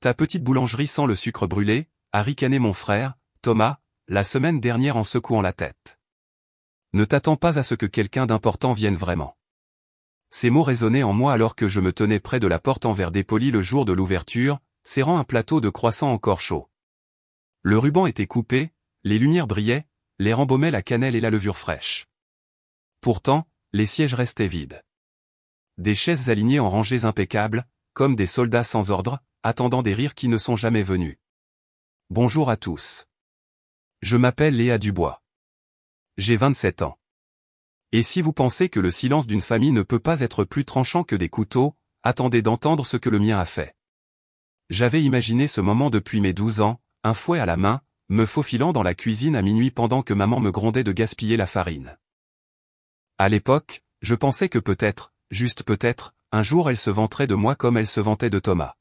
Ta petite boulangerie sent le sucre brûlé, a ricané mon frère, Thomas, la semaine dernière en secouant la tête. Ne t'attends pas à ce que quelqu'un d'important vienne vraiment. Ces mots résonnaient en moi alors que je me tenais près de la porte en verre dépoli le jour de l'ouverture, serrant un plateau de croissants encore chaud. Le ruban était coupé, les lumières brillaient, l'air embaumait la cannelle et la levure fraîche. Pourtant, les sièges restaient vides. Des chaises alignées en rangées impeccables, comme des soldats sans ordre, attendant des rires qui ne sont jamais venus. Bonjour à tous. Je m'appelle Léa Dubois. J'ai 27 ans. Et si vous pensez que le silence d'une famille ne peut pas être plus tranchant que des couteaux, attendez d'entendre ce que le mien a fait. J'avais imaginé ce moment depuis mes 12 ans, un fouet à la main, me faufilant dans la cuisine à minuit pendant que maman me grondait de gaspiller la farine. À l'époque, je pensais que peut-être, juste peut-être, un jour elle se vanterait de moi comme elle se vantait de Thomas.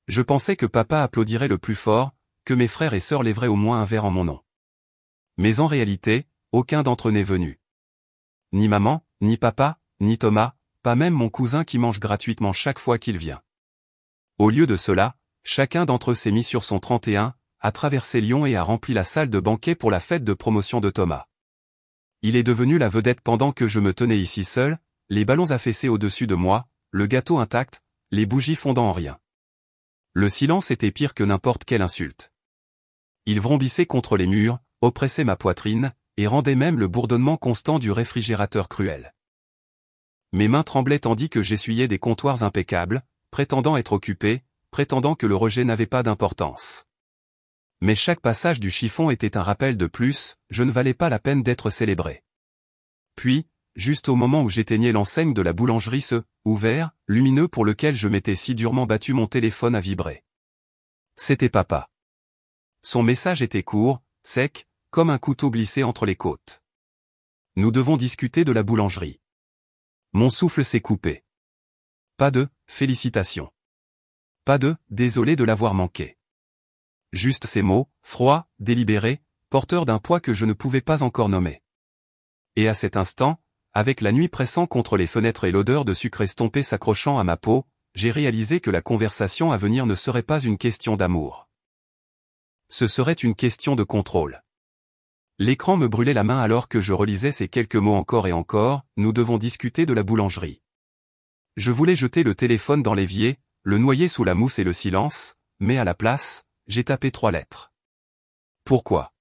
Je pensais que papa applaudirait le plus fort, que mes frères et sœurs lèveraient au moins un verre en mon nom. Mais en réalité, aucun d'entre eux n'est venu. Ni maman, ni papa, ni Thomas, pas même mon cousin qui mange gratuitement chaque fois qu'il vient. Au lieu de cela, chacun d'entre eux s'est mis sur son 31, a traversé Lyon et a rempli la salle de banquet pour la fête de promotion de Thomas. Il est devenu la vedette pendant que je me tenais ici seul, les ballons affaissés au-dessus de moi, le gâteau intact, les bougies fondant en rien. Le silence était pire que n'importe quelle insulte. Il vrombissait contre les murs, oppressait ma poitrine, et rendait même le bourdonnement constant du réfrigérateur cruel. Mes mains tremblaient tandis que j'essuyais des comptoirs impeccables, prétendant être occupé, prétendant que le rejet n'avait pas d'importance. Mais chaque passage du chiffon était un rappel de plus, je ne valais pas la peine d'être célébré. Puis, juste au moment où j'éteignais l'enseigne de la boulangerie ouvert, lumineux pour lequel je m'étais si durement battu, mon téléphone a vibré. C'était papa. Son message était court, sec, comme un couteau glissé entre les côtes. Nous devons discuter de la boulangerie. Mon souffle s'est coupé. Pas de « félicitations ». Pas de « désolé de l'avoir manqué ». Juste ces mots, froids, délibérés, porteurs d'un poids que je ne pouvais pas encore nommer. Et à cet instant, avec la nuit pressant contre les fenêtres et l'odeur de sucre estompé s'accrochant à ma peau, j'ai réalisé que la conversation à venir ne serait pas une question d'amour. Ce serait une question de contrôle. L'écran me brûlait la main alors que je relisais ces quelques mots encore et encore, nous devons discuter de la boulangerie. Je voulais jeter le téléphone dans l'évier, le noyer sous la mousse et le silence, mais à la place, j'ai tapé 3 lettres. Pourquoi?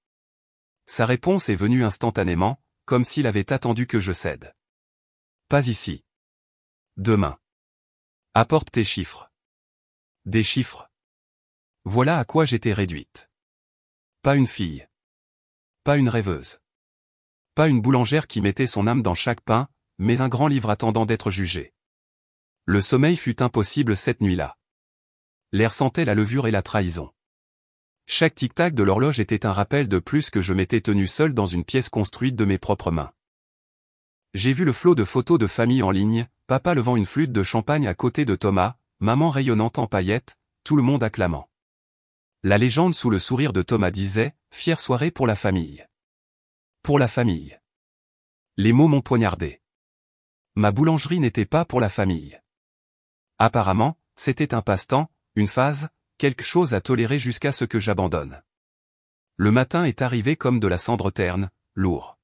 Sa réponse est venue instantanément, comme s'il avait attendu que je cède. Pas ici. Demain. Apporte tes chiffres. Des chiffres. Voilà à quoi j'étais réduite. Pas une fille. Pas une rêveuse. Pas une boulangère qui mettait son âme dans chaque pain, mais un grand livre attendant d'être jugé. Le sommeil fut impossible cette nuit-là. L'air sentait la levure et la trahison. Chaque tic-tac de l'horloge était un rappel de plus que je m'étais tenu seul dans une pièce construite de mes propres mains. J'ai vu le flot de photos de famille en ligne, papa levant une flûte de champagne à côté de Thomas, maman rayonnante en paillettes, tout le monde acclamant. La légende sous le sourire de Thomas disait « Fière soirée pour la famille ». Pour la famille. Les mots m'ont poignardé. Ma boulangerie n'était pas pour la famille. Apparemment, c'était un passe-temps, une phase, quelque chose à tolérer jusqu'à ce que j'abandonne. Le matin est arrivé comme de la cendre terne, lourd.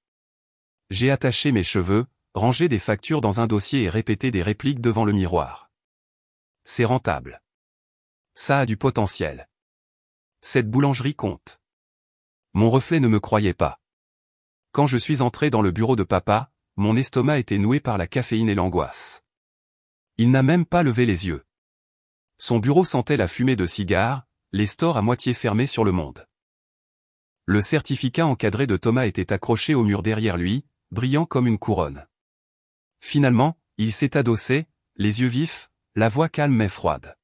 J'ai attaché mes cheveux, rangé des factures dans un dossier et répété des répliques devant le miroir. C'est rentable. Ça a du potentiel. Cette boulangerie compte. Mon reflet ne me croyait pas. Quand je suis entré dans le bureau de papa, mon estomac était noué par la caféine et l'angoisse. Il n'a même pas levé les yeux. Son bureau sentait la fumée de cigares, les stores à moitié fermés sur le monde. Le certificat encadré de Thomas était accroché au mur derrière lui, brillant comme une couronne. Finalement, il s'est adossé, les yeux vifs, la voix calme mais froide.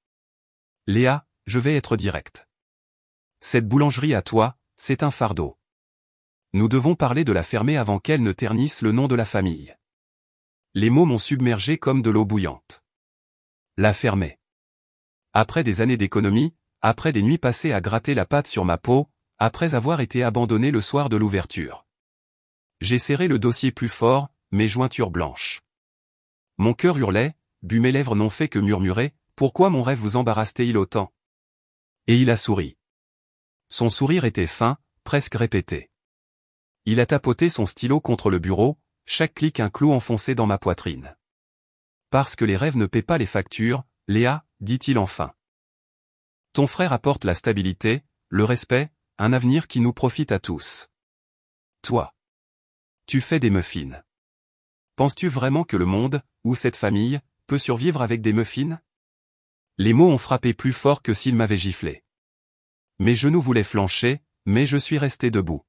Léa, je vais être direct. Cette boulangerie à toi, c'est un fardeau. Nous devons parler de la fermer avant qu'elle ne ternisse le nom de la famille. Les mots m'ont submergé comme de l'eau bouillante. La fermer. Après des années d'économie, après des nuits passées à gratter la pâte sur ma peau, après avoir été abandonné le soir de l'ouverture. J'ai serré le dossier plus fort, mes jointures blanches. Mon cœur hurlait, mes lèvres n'ont fait que murmurer, pourquoi mon rêve vous embarrasse-t-il autant? Et il a souri. Son sourire était fin, presque répété. Il a tapoté son stylo contre le bureau, chaque clic un clou enfoncé dans ma poitrine. Parce que les rêves ne paient pas les factures, Léa, dit-il enfin. Ton frère apporte la stabilité, le respect, un avenir qui nous profite à tous. Toi. Tu fais des muffins. Penses-tu vraiment que le monde, ou cette famille, peut survivre avec des muffins? Les mots ont frappé plus fort que s'ils m'avaient giflé. Mes genoux voulaient flancher, mais je suis resté debout.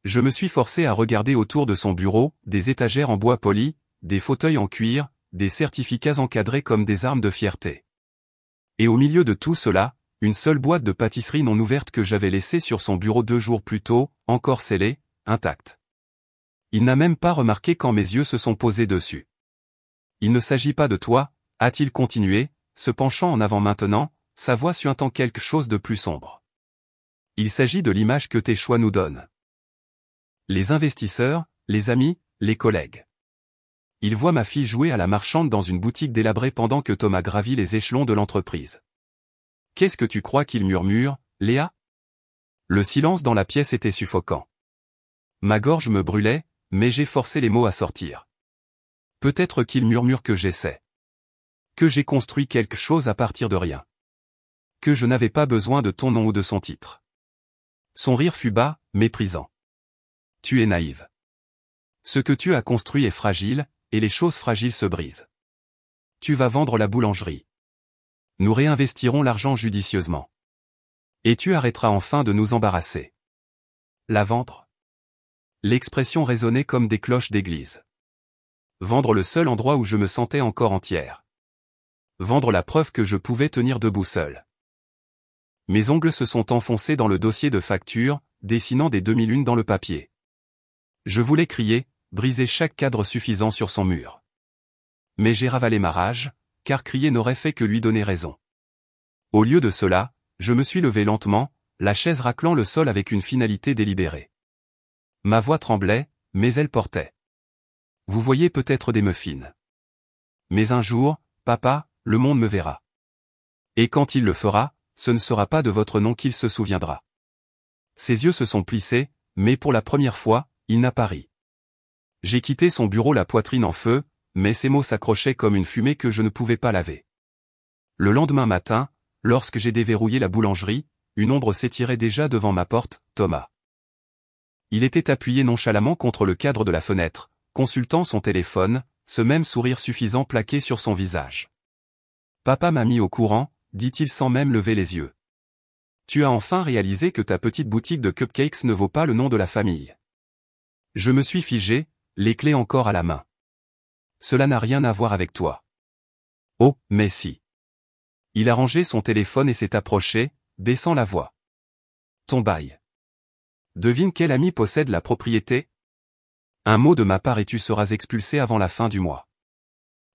Je me suis forcé à regarder autour de son bureau, des étagères en bois poli, des fauteuils en cuir, des certificats encadrés comme des armes de fierté. Et au milieu de tout cela, une seule boîte de pâtisserie non ouverte que j'avais laissée sur son bureau 2 jours plus tôt, encore scellée, intacte. Il n'a même pas remarqué quand mes yeux se sont posés dessus. Il ne s'agit pas de toi, a-t-il continué, se penchant en avant maintenant, sa voix suintant quelque chose de plus sombre. Il s'agit de l'image que tes choix nous donnent. Les investisseurs, les amis, les collègues. Il voit ma fille jouer à la marchande dans une boutique délabrée pendant que Thomas gravit les échelons de l'entreprise. Qu'est-ce que tu crois qu'il murmure, Léa? Le silence dans la pièce était suffocant. Ma gorge me brûlait, mais j'ai forcé les mots à sortir. Peut-être qu'il murmure que j'essaie. Que j'ai construit quelque chose à partir de rien. Que je n'avais pas besoin de ton nom ou de son titre. Son rire fut bas, méprisant. Tu es naïve. Ce que tu as construit est fragile, et les choses fragiles se brisent. Tu vas vendre la boulangerie. Nous réinvestirons l'argent judicieusement. Et tu arrêteras enfin de nous embarrasser. La vendre? L'expression résonnait comme des cloches d'église. Vendre le seul endroit où je me sentais encore entière. Vendre la preuve que je pouvais tenir debout seul. Mes ongles se sont enfoncés dans le dossier de facture, dessinant des demi-lunes dans le papier. Je voulais crier, briser chaque cadre suffisant sur son mur. Mais j'ai ravalé ma rage, car crier n'aurait fait que lui donner raison. Au lieu de cela, je me suis levé lentement, la chaise raclant le sol avec une finalité délibérée. Ma voix tremblait, mais elle portait. Vous voyez peut-être des muffins. Mais un jour, papa, le monde me verra. Et quand il le fera, ce ne sera pas de votre nom qu'il se souviendra. Ses yeux se sont plissés, mais pour la première fois, il n'a pas ri. J'ai quitté son bureau la poitrine en feu, mais ses mots s'accrochaient comme une fumée que je ne pouvais pas laver. Le lendemain matin, lorsque j'ai déverrouillé la boulangerie, une ombre s'étirait déjà devant ma porte, Thomas. Il était appuyé nonchalamment contre le cadre de la fenêtre, consultant son téléphone, ce même sourire suffisant plaqué sur son visage. Papa m'a mis au courant, dit-il sans même lever les yeux. Tu as enfin réalisé que ta petite boutique de cupcakes ne vaut pas le nom de la famille. Je me suis figé, les clés encore à la main. Cela n'a rien à voir avec toi. Oh, mais si. Il a rangé son téléphone et s'est approché, baissant la voix. Ton bail. Devine quel ami possède la propriété? Un mot de ma part et tu seras expulsé avant la fin du mois.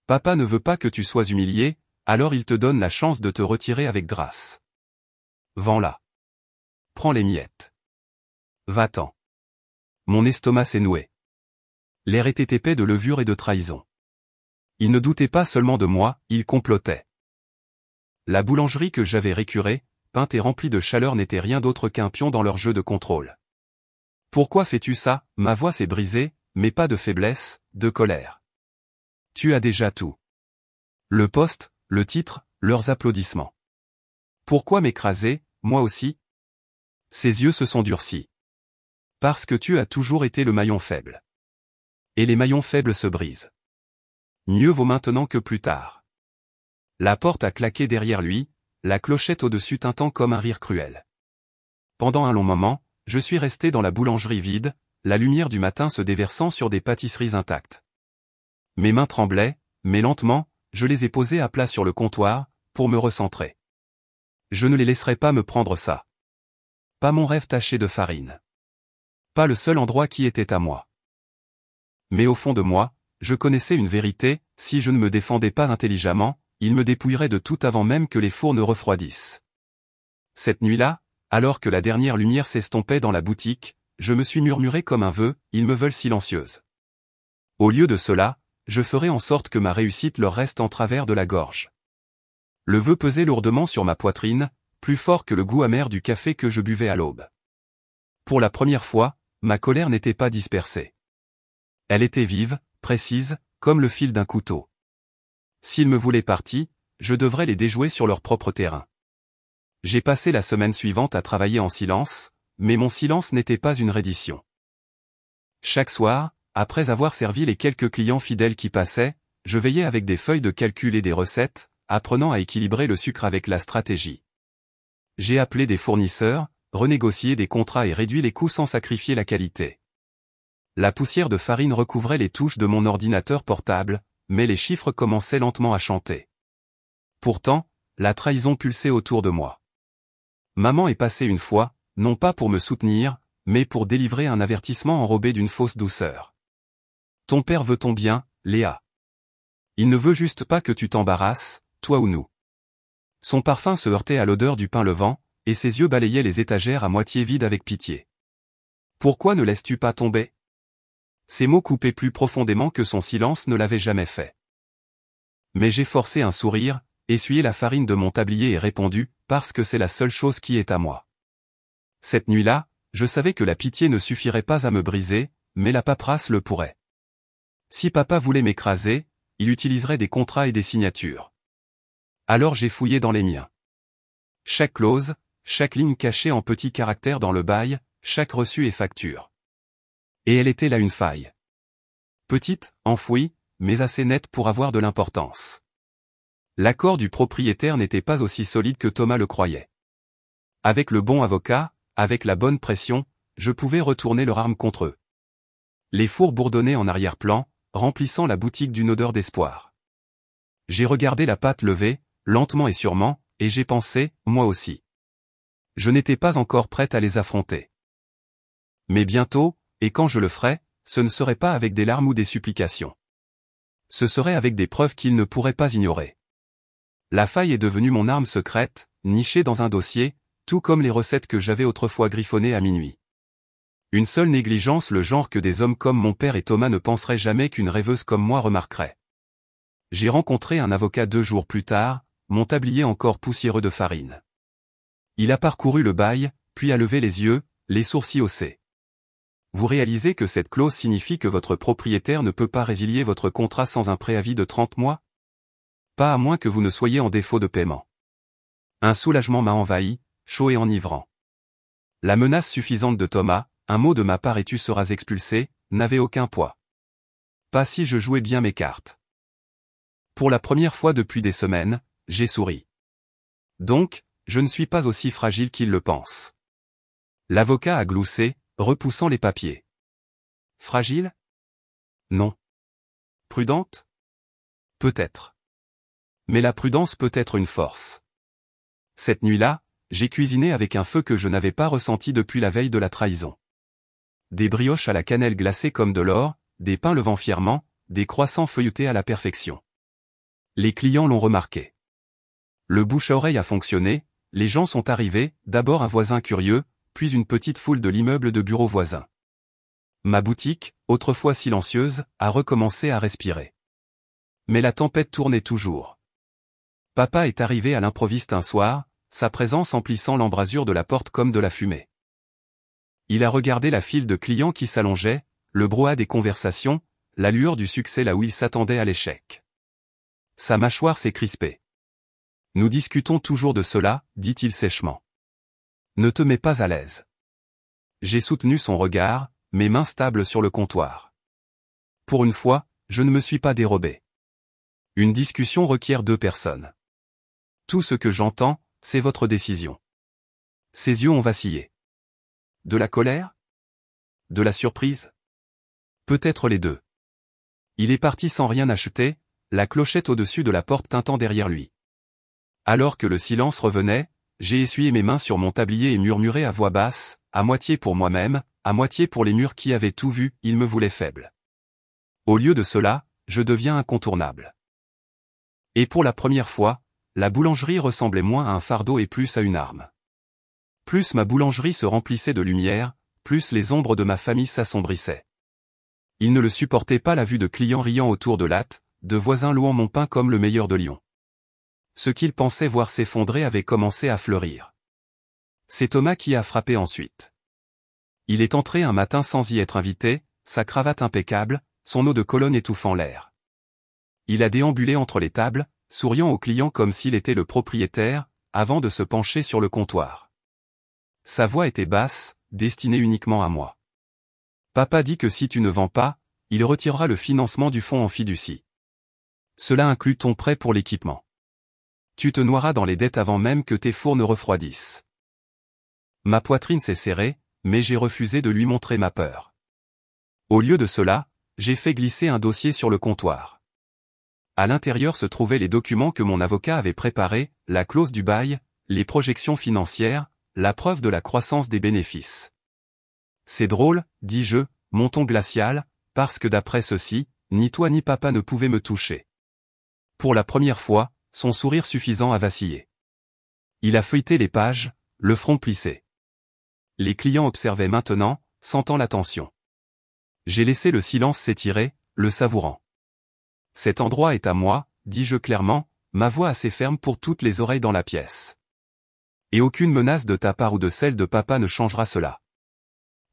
Papa ne veut pas que tu sois humilié, alors il te donne la chance de te retirer avec grâce. Vends-la. Prends les miettes. Va-t'en. Mon estomac s'est noué. L'air était épais de levure et de trahison. Il ne doutait pas seulement de moi, il complotait. La boulangerie que j'avais récurée, peinte et remplie de chaleur n'était rien d'autre qu'un pion dans leur jeu de contrôle. Pourquoi fais-tu ça? Ma voix s'est brisée, mais pas de faiblesse, de colère. Tu as déjà tout. Le poste, le titre, leurs applaudissements. Pourquoi m'écraser, moi aussi? Ses yeux se sont durcis. Parce que tu as toujours été le maillon faible. Et les maillons faibles se brisent. Mieux vaut maintenant que plus tard. La porte a claqué derrière lui, la clochette au-dessus tintant comme un rire cruel. Pendant un long moment, je suis resté dans la boulangerie vide, la lumière du matin se déversant sur des pâtisseries intactes. Mes mains tremblaient, mais lentement, je les ai posées à plat sur le comptoir, pour me recentrer. Je ne les laisserai pas me prendre ça. Pas mon rêve taché de farine. Pas le seul endroit qui était à moi. Mais au fond de moi, je connaissais une vérité, si je ne me défendais pas intelligemment, il me dépouillerait de tout avant même que les fours ne refroidissent. Cette nuit-là, alors que la dernière lumière s'estompait dans la boutique, je me suis murmuré comme un vœu, ils me veulent silencieuse. Au lieu de cela, je ferai en sorte que ma réussite leur reste en travers de la gorge. Le vœu pesait lourdement sur ma poitrine, plus fort que le goût amer du café que je buvais à l'aube. Pour la première fois, ma colère n'était pas dispersée. Elle était vive, précise, comme le fil d'un couteau. S'ils me voulaient partis, je devrais les déjouer sur leur propre terrain. J'ai passé la semaine suivante à travailler en silence, mais mon silence n'était pas une reddition. Chaque soir, après avoir servi les quelques clients fidèles qui passaient, je veillais avec des feuilles de calcul et des recettes, apprenant à équilibrer le sucre avec la stratégie. J'ai appelé des fournisseurs, renégocié des contrats et réduit les coûts sans sacrifier la qualité. La poussière de farine recouvrait les touches de mon ordinateur portable, mais les chiffres commençaient lentement à chanter. Pourtant, la trahison pulsait autour de moi. Maman est passée une fois, non pas pour me soutenir, mais pour délivrer un avertissement enrobé d'une fausse douceur. Ton père veut ton bien, Léa. Il ne veut juste pas que tu t'embarrasses, toi ou nous. Son parfum se heurtait à l'odeur du pain levant, et ses yeux balayaient les étagères à moitié vides avec pitié. Pourquoi ne laisses-tu pas tomber? Ces mots coupaient plus profondément que son silence ne l'avait jamais fait. Mais j'ai forcé un sourire, essuyé la farine de mon tablier et répondu, parce que c'est la seule chose qui est à moi. Cette nuit-là, je savais que la pitié ne suffirait pas à me briser, mais la paperasse le pourrait. Si papa voulait m'écraser, il utiliserait des contrats et des signatures. Alors j'ai fouillé dans les miens. Chaque clause, chaque ligne cachée en petits caractères dans le bail, chaque reçu et facture. Et elle était là une faille. Petite, enfouie, mais assez nette pour avoir de l'importance. L'accord du propriétaire n'était pas aussi solide que Thomas le croyait. Avec le bon avocat, avec la bonne pression, je pouvais retourner leur arme contre eux. Les fours bourdonnaient en arrière-plan, remplissant la boutique d'une odeur d'espoir. J'ai regardé la pâte levée, lentement et sûrement, et j'ai pensé, moi aussi. Je n'étais pas encore prête à les affronter. Mais bientôt, et quand je le ferais, ce ne serait pas avec des larmes ou des supplications. Ce serait avec des preuves qu'ils ne pourraient pas ignorer. La faille est devenue mon arme secrète, nichée dans un dossier, tout comme les recettes que j'avais autrefois griffonnées à minuit. Une seule négligence, le genre que des hommes comme mon père et Thomas ne penseraient jamais qu'une rêveuse comme moi remarquerait. J'ai rencontré un avocat 2 jours plus tard, mon tablier encore poussiéreux de farine. Il a parcouru le bail, puis a levé les yeux, les sourcils haussés. Vous réalisez que cette clause signifie que votre propriétaire ne peut pas résilier votre contrat sans un préavis de 30 mois? Pas à moins que vous ne soyez en défaut de paiement. Un soulagement m'a envahi, chaud et enivrant. La menace suffisante de Thomas, un mot de ma part et tu seras expulsé, n'avait aucun poids. Pas si je jouais bien mes cartes. Pour la première fois depuis des semaines, j'ai souri. Donc, je ne suis pas aussi fragile qu'il le pense. L'avocat a gloussé, repoussant les papiers. Fragile? Non. Prudente? Peut-être. Mais la prudence peut être une force. Cette nuit-là, j'ai cuisiné avec un feu que je n'avais pas ressenti depuis la veille de la trahison. Des brioches à la cannelle glacée comme de l'or, des pains levant fièrement, des croissants feuilletés à la perfection. Les clients l'ont remarqué. Le bouche-à-oreille a fonctionné, les gens sont arrivés, d'abord un voisin curieux, puis une petite foule de l'immeuble de bureaux voisins. Ma boutique, autrefois silencieuse, a recommencé à respirer. Mais la tempête tournait toujours. Papa est arrivé à l'improviste un soir, sa présence emplissant l'embrasure de la porte comme de la fumée. Il a regardé la file de clients qui s'allongeait, le brouhaha des conversations, la lueur du succès là où il s'attendait à l'échec. Sa mâchoire s'est crispée. Nous discutons toujours de cela, dit-il sèchement. Ne te mets pas à l'aise. J'ai soutenu son regard, mes mains stables sur le comptoir. Pour une fois, je ne me suis pas dérobé. Une discussion requiert 2 personnes. Tout ce que j'entends, c'est votre décision. Ses yeux ont vacillé. De la colère? De la surprise? Peut-être les 2. Il est parti sans rien acheter, la clochette au-dessus de la porte tintant derrière lui. Alors que le silence revenait, j'ai essuyé mes mains sur mon tablier et murmuré à voix basse, à moitié pour moi-même, à moitié pour les murs qui avaient tout vu, il me voulait faible. Au lieu de cela, je deviens incontournable. Et pour la première fois, la boulangerie ressemblait moins à un fardeau et plus à une arme. Plus ma boulangerie se remplissait de lumière, plus les ombres de ma famille s'assombrissaient. Ils ne le supportaient pas la vue de clients riant autour de lattes, de voisins louant mon pain comme le meilleur de Lyon. Ce qu'ils pensaient voir s'effondrer avait commencé à fleurir. C'est Thomas qui a frappé ensuite. Il est entré un matin sans y être invité, sa cravate impeccable, son eau de Cologne étouffant l'air. Il a déambulé entre les tables, souriant aux clients comme s'il était le propriétaire, avant de se pencher sur le comptoir. Sa voix était basse, destinée uniquement à moi. Papa dit que si tu ne vends pas, il retirera le financement du fonds en fiducie. Cela inclut ton prêt pour l'équipement. Tu te noieras dans les dettes avant même que tes fours ne refroidissent. Ma poitrine s'est serrée, mais j'ai refusé de lui montrer ma peur. Au lieu de cela, j'ai fait glisser un dossier sur le comptoir. À l'intérieur se trouvaient les documents que mon avocat avait préparés, la clause du bail, les projections financières, la preuve de la croissance des bénéfices. C'est drôle, dis-je, mon ton glacial, parce que d'après ceci, ni toi ni papa ne pouvaient me toucher. Pour la première fois, son sourire suffisant a vacillé. Il a feuilleté les pages, le front plissé. Les clients observaient maintenant, sentant la tension. J'ai laissé le silence s'étirer, le savourant. Cet endroit est à moi, dis-je clairement, ma voix assez ferme pour toutes les oreilles dans la pièce. Et aucune menace de ta part ou de celle de papa ne changera cela.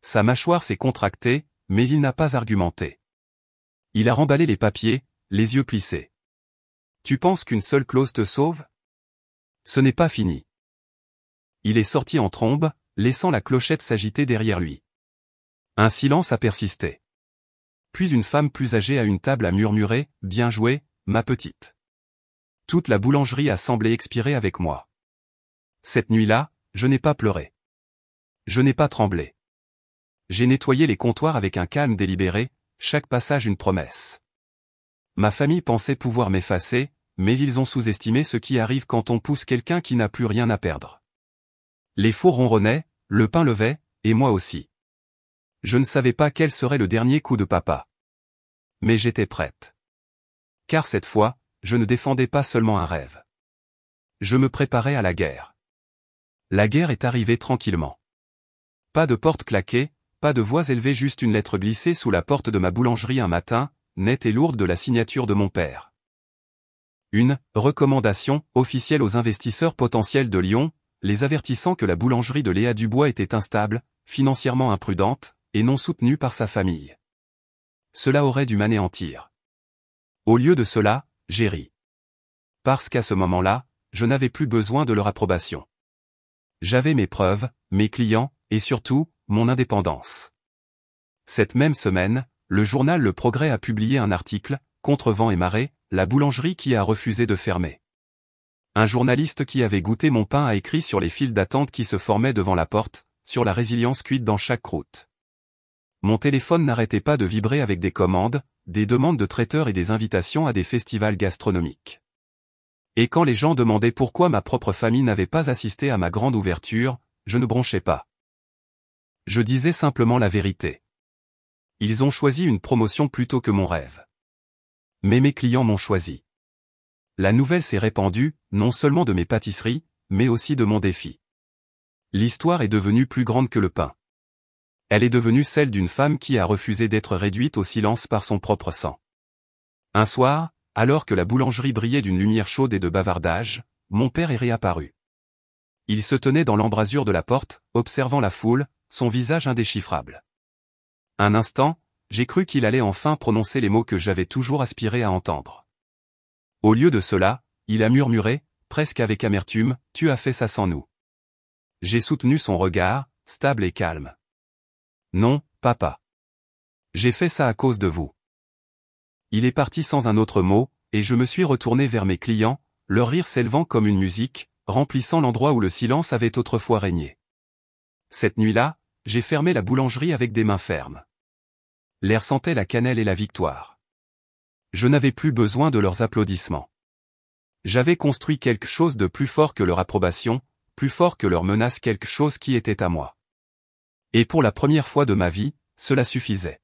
Sa mâchoire s'est contractée, mais il n'a pas argumenté. Il a remballé les papiers, les yeux plissés. Tu penses qu'une seule clause te sauve? Ce n'est pas fini. Il est sorti en trombe, laissant la clochette s'agiter derrière lui. Un silence a persisté. Puis une femme plus âgée à une table a murmuré, « Bien joué, ma petite. » Toute la boulangerie a semblé expirer avec moi. Cette nuit-là, je n'ai pas pleuré. Je n'ai pas tremblé. J'ai nettoyé les comptoirs avec un calme délibéré, chaque passage une promesse. Ma famille pensait pouvoir m'effacer, mais ils ont sous-estimé ce qui arrive quand on pousse quelqu'un qui n'a plus rien à perdre. Les fours ronronnaient, le pain levait, et moi aussi. Je ne savais pas quel serait le dernier coup de papa. Mais j'étais prête. Car cette fois, je ne défendais pas seulement un rêve. Je me préparais à la guerre. La guerre est arrivée tranquillement. Pas de porte claquée, pas de voix élevée, juste une lettre glissée sous la porte de ma boulangerie un matin, nette et lourde de la signature de mon père. Une recommandation officielle aux investisseurs potentiels de Lyon, les avertissant que la boulangerie de Léa Dubois était instable, financièrement imprudente, et non soutenue par sa famille. Cela aurait dû m'anéantir. Au lieu de cela, j'ai ri. Parce qu'à ce moment-là, je n'avais plus besoin de leur approbation. J'avais mes preuves, mes clients, et surtout, mon indépendance. Cette même semaine, le journal Le Progrès a publié un article, Contre vent et marée, la boulangerie qui a refusé de fermer. Un journaliste qui avait goûté mon pain a écrit sur les files d'attente qui se formaient devant la porte, sur la résilience cuite dans chaque croûte. Mon téléphone n'arrêtait pas de vibrer avec des commandes, des demandes de traiteurs et des invitations à des festivals gastronomiques. Et quand les gens demandaient pourquoi ma propre famille n'avait pas assisté à ma grande ouverture, je ne bronchais pas. Je disais simplement la vérité. Ils ont choisi une promotion plutôt que mon rêve. Mais mes clients m'ont choisi. La nouvelle s'est répandue, non seulement de mes pâtisseries, mais aussi de mon défi. L'histoire est devenue plus grande que le pain. Elle est devenue celle d'une femme qui a refusé d'être réduite au silence par son propre sang. Un soir, alors que la boulangerie brillait d'une lumière chaude et de bavardage, mon père est réapparu. Il se tenait dans l'embrasure de la porte, observant la foule, son visage indéchiffrable. Un instant, j'ai cru qu'il allait enfin prononcer les mots que j'avais toujours aspiré à entendre. Au lieu de cela, il a murmuré, presque avec amertume, « Tu as fait ça sans nous. » J'ai soutenu son regard, stable et calme. « Non, papa. J'ai fait ça à cause de vous. » Il est parti sans un autre mot, et je me suis retourné vers mes clients, leur rire s'élevant comme une musique, remplissant l'endroit où le silence avait autrefois régné. Cette nuit-là, j'ai fermé la boulangerie avec des mains fermes. L'air sentait la cannelle et la victoire. Je n'avais plus besoin de leurs applaudissements. J'avais construit quelque chose de plus fort que leur approbation, plus fort que leur menace, quelque chose qui était à moi. Et pour la première fois de ma vie, cela suffisait.